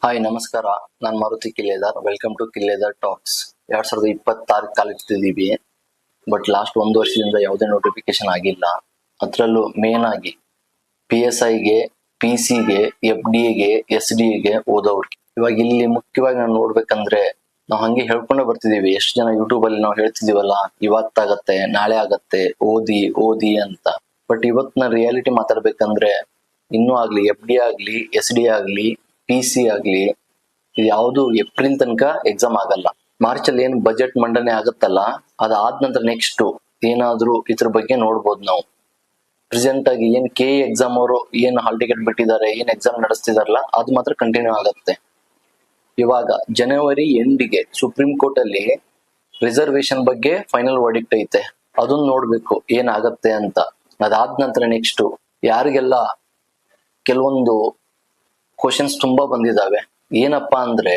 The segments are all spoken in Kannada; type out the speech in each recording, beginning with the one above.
ಹಾಯ್ ನಮಸ್ಕಾರ, ನಾನು Maruti Killedar. Welcome to Killedar talks. 2026 ಕಾಲಿಡ್ತಿದ್ದೀವಿ. ಬಟ್ ಲಾಸ್ಟ್ 1 ವರ್ಷದಿಂದ ಯಾವುದೇ ನೋಟಿಫಿಕೇಶನ್ ಆಗಿಲ್ಲ. ಅದರಲ್ಲೂ ಮೇನ್ ಆಗಿ PSIಗೆ, PC ಗೆ, FDAಗೆ, SDAಗೆ ಓದೋರ್ಗೆ. ಇವಾಗ ಇಲ್ಲಿ ಮುಖ್ಯವಾಗಿ ನಾವು ನೋಡ್ಬೇಕಂದ್ರೆ ನಾವು ಹಂಗೆ ಹೇಳ್ಕೊಂಡೇ ಬರ್ತಿದೀವಿ. ಎಷ್ಟು ಜನ ಯೂಟ್ಯೂಬ್ ಅಲ್ಲಿ ನಾವು ಹೇಳ್ತಿದೀವಲ್ಲ, ಇವತ್ತಾಗತ್ತೆ, ನಾಳೆ ಆಗತ್ತೆ, ಓದಿ ಓದಿ ಅಂತ. ಬಟ್ ಇವತ್ತಿನ ರಿಯಾಲಿಟಿ ಮಾತಾಡ್ಬೇಕಂದ್ರೆ ಇನ್ನೂ ಆಗ್ಲಿ FD ಆಗ್ಲಿ, SD ಆಗ್ಲಿ, PC ಆಗ್ಲಿ, ಇದು ಯಾವುದು ಏಪ್ರಿಲ್ ತನಕ ಎಕ್ಸಾಮ್ ಆಗಲ್ಲ. ಮಾರ್ಚ್ ಅಲ್ಲಿ ಏನ್ ಬಜೆಟ್ ಮಂಡನೆ ಆಗುತ್ತಲ್ಲ, ಅದಾದ ನಂತರ ನೆಕ್ಸ್ಟ್ ಏನಾದ್ರೂ ಇದ್ರ ಬಗ್ಗೆ ನೋಡ್ಬೋದು ನಾವು. ಪ್ರೆಸೆಂಟ್ ಆಗಿ ಏನ್ KE ಎಕ್ಸಾಮ್ ಅವರು ಏನ್ ಹಾಲ್ ಟಿಕೆಟ್ ಬಿಟ್ಟಿದ್ದಾರೆ, ಏನ್ ಎಕ್ಸಾಮ್ ನಡೆಸ್ತಿದಾರಲ್ಲ, ಅದು ಮಾತ್ರ ಕಂಟಿನ್ಯೂ ಆಗತ್ತೆ. ಇವಾಗ ಜನವರಿ ಎಂಡಿಗೆ ಸುಪ್ರೀಂ ಕೋರ್ಟ್ ಅಲ್ಲಿ ರಿಸರ್ವೇಶನ್ ಬಗ್ಗೆ ಫೈನಲ್ ವರ್ಡಿಕ್ಟ್ ಐತೆ. ಅದನ್ನ ನೋಡ್ಬೇಕು ಏನಾಗತ್ತೆ ಅಂತ. ಅದಾದ ನಂತರ ನೆಕ್ಸ್ಟ್ ಯಾರಿಗೆಲ್ಲ ಕೆಲವೊಂದು ಕ್ವಶನ್ಸ್ ತುಂಬಾ ಬಂದಿದಾವೆ. ಏನಪ್ಪಾ ಅಂದ್ರೆ,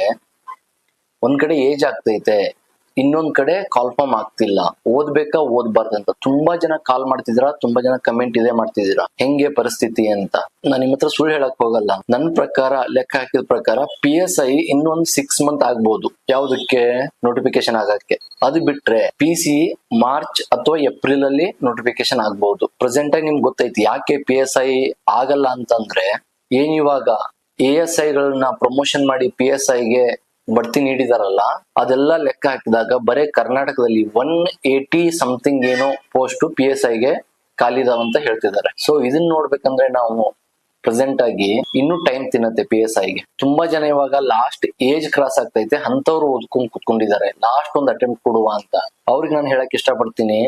ಒಂದ್ ಕಡೆ ಏಜ್ ಆಗ್ತೈತೆ, ಇನ್ನೊಂದ್ ಕಡೆ ಕಾಲ್ಫಾರ್ಮ್ ಆಗ್ತಿಲ್ಲ, ಓದ್ಬೇಕಾ ಓದ್ಬಾರ್ದಂತ ತುಂಬಾ ಜನ ಕಾಲ್ ಮಾಡ್ತಿದ್ದೀರಾ, ತುಂಬಾ ಜನ ಕಮೆಂಟ್ ಇದೆ ಮಾಡ್ತಿದ್ದೀರಾ. ಹೆಂಗೆ ಪರಿಸ್ಥಿತಿ ಅಂತ. ನಾನು ನಿಮ್ಮ ಹತ್ರ ಸುಳ್ಳು ಹೇಳಕ್ ಹೋಗಲ್ಲ. ನನ್ನ ಪ್ರಕಾರ, ಲೆಕ್ಕ ಹಾಕಿದ ಪ್ರಕಾರ PSI ಇನ್ನೊಂದ್ 6 ಮಂತ್ ಆಗ್ಬೋದು. ಯಾವ್ದಕ್ಕೆ? ನೋಟಿಫಿಕೇಶನ್ ಆಗಕ್ಕೆ. ಅದು ಬಿಟ್ರೆ PC ಮಾರ್ಚ್ ಅಥವಾ ಏಪ್ರಿಲ್ ಅಲ್ಲಿ ನೋಟಿಫಿಕೇಶನ್ ಆಗ್ಬಹುದು. ಪ್ರೆಸೆಂಟ್ ಆಗಿ ನಿಮ್ಗೆ ಗೊತ್ತೈತಿ ಯಾಕೆ PSI ಆಗಲ್ಲ ಅಂತಂದ್ರೆ, ಏನಿವಾಗ ASI ಗಳನ್ನ ಪ್ರಮೋಷನ್ ಮಾಡಿ PSIಗೆ ಬಡ್ತಿ ನೀಡಿದಾರಲ್ಲ, ಅದೆಲ್ಲ ಲೆಕ್ಕ ಹಾಕಿದಾಗ ಬರೇ ಕರ್ನಾಟಕದಲ್ಲಿ 180 ಸಮಥಿಂಗ್ ಏನೋ ಪೋಸ್ಟ್ PSIಗೆ ಖಾಲಿದಾವಂತ ಹೇಳ್ತಿದ್ದಾರೆ. ಸೊ ಇದನ್ನ ನೋಡ್ಬೇಕಂದ್ರೆ ನಾವು ಪ್ರೆಸೆಂಟ್ ಆಗಿ ಇನ್ನೂ ಟೈಮ್ ತಿನ್ನತ್ತೆ PSIಗೆ. ತುಂಬಾ ಜನ ಇವಾಗ ಲಾಸ್ಟ್ ಏಜ್ ಕ್ರಾಸ್ ಆಗ್ತೈತೆ ಅಂತವ್ರು ಓದ್ಕೊಂಡ್ ಕುತ್ಕೊಂಡಿದ್ದಾರೆ, ಲಾಸ್ಟ್ ಒಂದು ಅಟೆಂಪ್ಟ್ ಕೊಡುವ ಅಂತ. ಅವ್ರಿಗೆ ನಾನು ಹೇಳಕ್ ಇಷ್ಟಪಡ್ತೀನಿ,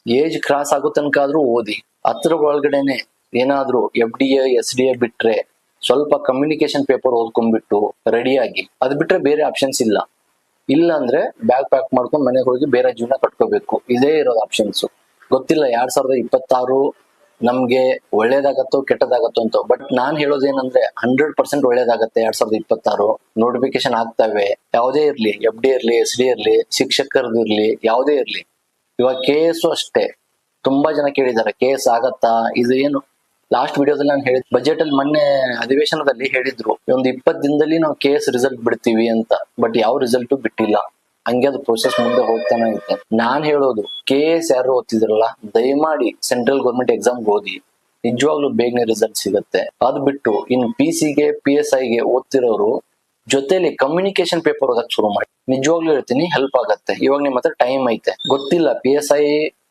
ಏಜ್ ಕ್ರಾಸ್ ಆಗೋ ತನಕ ಆದ್ರೂ ಓದಿ. ಅದ್ರ ಒಳಗಡೆನೆ ಏನಾದ್ರೂ FDA SDA ಬಿಟ್ರೆ ಸ್ವಲ್ಪ ಕಮ್ಯುನಿಕೇಶನ್ ಪೇಪರ್ ಓದ್ಕೊಂಡ್ಬಿಟ್ಟು ರೆಡಿಯಾಗಿ, ಅದ್ ಬಿಟ್ರೆ ಬೇರೆ ಆಪ್ಷನ್ಸ್ ಇಲ್ಲ. ಇಲ್ಲ ಅಂದ್ರೆ ಬ್ಯಾಗ್ ಪ್ಯಾಕ್ ಮಾಡ್ಕೊಂಡು ಮನೆಗೆ ಹೋಗಿ ಬೇರೆ ಜೀವನ ಕಟ್ಕೋಬೇಕು. ಇದೇ ಇರೋದು ಆಪ್ಷನ್ಸ್. ಗೊತ್ತಿಲ್ಲ 2026 ನಮ್ಗೆ ಒಳ್ಳೇದಾಗತ್ತೋ ಕೆಟ್ಟದಾಗತ್ತೋ ಅಂತ. ಬಟ್ ನಾನ್ ಹೇಳೋದೇನಂದ್ರೆ 100% ಒಳ್ಳೇದಾಗತ್ತೆ. 2026 ನೋಟಿಫಿಕೇಶನ್ ಆಗ್ತವೆ. ಯಾವುದೇ ಇರ್ಲಿ, FD ಇರ್ಲಿ, SD ಇರ್ಲಿ, ಶಿಕ್ಷಕರದ್ದು ಇರ್ಲಿ, ಯಾವುದೇ ಇರ್ಲಿ. ಇವಾಗ KS ಅಷ್ಟೇ, ತುಂಬಾ ಜನ ಕೇಳಿದ್ದಾರೆ KS ಆಗತ್ತಾ, ಇದು ಏನು. ಲಾಸ್ಟ್ ವಿಡಿಯೋದಲ್ಲಿ ನಾನು ಹೇಳಿದ್, ಬಜೆಟ್ ಅಲ್ಲಿ ಮೊನ್ನೆ ಅಧಿವೇಶನದಲ್ಲಿ ಹೇಳಿದ್ರು ಒಂದು 20 ದಿನದಲ್ಲಿ ನಾವು KS ರಿಸಲ್ಟ್ ಬಿಡ್ತೀವಿ ಅಂತ. ಬಟ್ ಯಾವ ರಿಸಲ್ಟ್ ಬಿಟ್ಟಿಲ್ಲ. ಹಂಗೆ ಅದು ಪ್ರೊಸೆಸ್ ಮುಂದೆ ಹೋಗ್ತಾನೆ ಐತೆ. ನಾನ್ ಹೇಳೋದು, KS ಯಾರು ಓದ್ತಿದ್ರಲ್ಲ, ದಯಮಾಡಿ ಸೆಂಟ್ರಲ್ ಗೌರ್ಮೆಂಟ್ ಎಕ್ಸಾಮ್ ಓದಿ. ನಿಜವಾಗ್ಲೂ ಬೇಗನೆ ರಿಸಲ್ಟ್ ಸಿಗುತ್ತೆ. ಅದ್ ಬಿಟ್ಟು ಇನ್ನು PCಗೆ PSIಗೆ ಓದ್ತಿರೋರು ಜೊತೆಲಿ ಕಮ್ಯುನಿಕೇಶನ್ ಪೇಪರ್ ಓದಕ್ ಶುರು ಮಾಡಿ. ನಿಜವಾಗ್ಲೂ ಹೇಳ್ತೀನಿ, ಹೆಲ್ಪ್ ಆಗತ್ತೆ. ಇವಾಗ ನಿಮ್ ಹತ್ರ ಟೈಮ್ ಐತೆ. ಗೊತ್ತಿಲ್ಲ PSI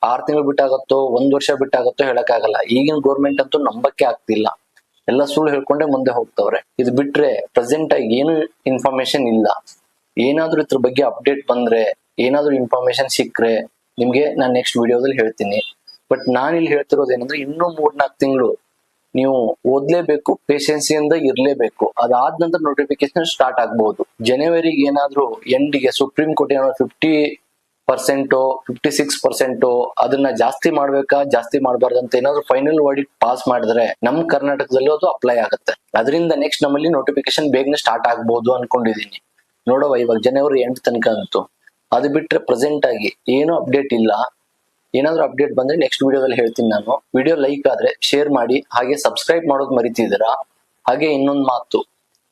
6 ತಿಂಗಳು ಬಿಟ್ಟಾಗತ್ತೋ 1 ವರ್ಷ ಬಿಟ್ಟಾಗತ್ತೋ ಹೇಳಕ್ ಆಗಲ್ಲ. ಈಗಿನ ಗೌರ್ಮೆಂಟ್ ಅಂತೂ ನಂಬಕ್ಕೆ ಆಗ್ತಿಲ್ಲ. ಎಲ್ಲ ಸುಳ್ಳು ಹೇಳ್ಕೊಂಡೆ ಮುಂದೆ ಹೋಗ್ತವ್ರೆ. ಇದು ಬಿಟ್ರೆ ಪ್ರೆಸೆಂಟ್ ಆಗಿ ಏನು ಇನ್ಫಾರ್ಮೇಶನ್ ಇಲ್ಲ. ಏನಾದ್ರೂ ಇದ್ರ ಬಗ್ಗೆ ಅಪ್ಡೇಟ್ ಬಂದ್ರೆ, ಏನಾದ್ರೂ ಇನ್ಫಾರ್ಮೇಶನ್ ಸಿಕ್ಕ್ರೆ ನಿಮ್ಗೆ ನಾನು ನೆಕ್ಸ್ಟ್ ವಿಡಿಯೋದಲ್ಲಿ ಹೇಳ್ತೀನಿ. ಬಟ್ ನಾನು ಇಲ್ಲಿ ಹೇಳ್ತಿರೋದು ಏನಂದ್ರೆ, ಇನ್ನೂ 3-4 ತಿಂಗಳು ನೀವು ಓದ್ಲೇಬೇಕು, ಪೇಷನ್ಸಿಯಿಂದ ಇರ್ಲೇಬೇಕು. ಅದಾದ ನಂತರ ನೋಟಿಫಿಕೇಶನ್ ಸ್ಟಾರ್ಟ್ ಆಗ್ಬಹುದು. ಜನವರಿಗೆ ಏನಾದ್ರೂ ಎಂಡಿಗೆ ಸುಪ್ರೀಂ ಕೋರ್ಟ್ ಏನಾದ್ರು 50% 56% ಅದನ್ನ ಜಾಸ್ತಿ ಮಾಡ್ಬೇಕಾ, ಜಾಸ್ತಿ ಮಾಡಬಾರ್ದು ಅಂತ ಏನಾದ್ರು ಫೈನಲ್ ವರ್ಡಿಕ್ಟ್ ಪಾಸ್ ಮಾಡಿದ್ರೆ ನಮ್ ಕರ್ನಾಟಕದಲ್ಲೂ ಅದು ಅಪ್ಲೈ ಆಗುತ್ತೆ. ಅದರಿಂದ ನೆಕ್ಸ್ಟ್ ನಮ್ಮಲ್ಲಿ ನೋಟಿಫಿಕೇಶನ್ ಬೇಗನೆ ಸ್ಟಾರ್ಟ್ ಆಗ್ಬಹುದು ಅನ್ಕೊಂಡಿದೀನಿ. ನೋಡುವ, ಇವಾಗ ಜನವರಿ ಎಂಡ್ ತನಕ ಅಂತೂ. ಅದು ಬಿಟ್ರೆ ಪ್ರೆಸೆಂಟ್ ಆಗಿ ಏನು ಅಪ್ಡೇಟ್ ಇಲ್ಲ. ಏನಾದ್ರೂ ಅಪ್ಡೇಟ್ ಬಂದ್ರೆ ನೆಕ್ಸ್ಟ್ ವಿಡಿಯೋದಲ್ಲಿ ಹೇಳ್ತೀನಿ ನಾನು. ವಿಡಿಯೋ ಲೈಕ್ ಆದ್ರೆ ಶೇರ್ ಮಾಡಿ, ಹಾಗೆ ಸಬ್ಸ್ಕ್ರೈಬ್ ಮಾಡೋದು ಮರಿತಿದ್ದೀರಾ. ಹಾಗೆ ಇನ್ನೊಂದು ಮಾತು,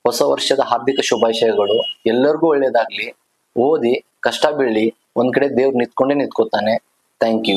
ಹೊಸ ವರ್ಷದ ಹಾರ್ದಿಕ ಶುಭಾಶಯಗಳು. ಎಲ್ಲರಿಗೂ ಒಳ್ಳೇದಾಗ್ಲಿ. ಓದಿ, ಕಷ್ಟ ಬೀಳಿ, ಒಂದ್ ಕಡೆ ದೇವ್ರು ನಿಂತ್ಕೊಂಡೇ ನಿಂತ್ಕೋತಾನೆ. Thank you.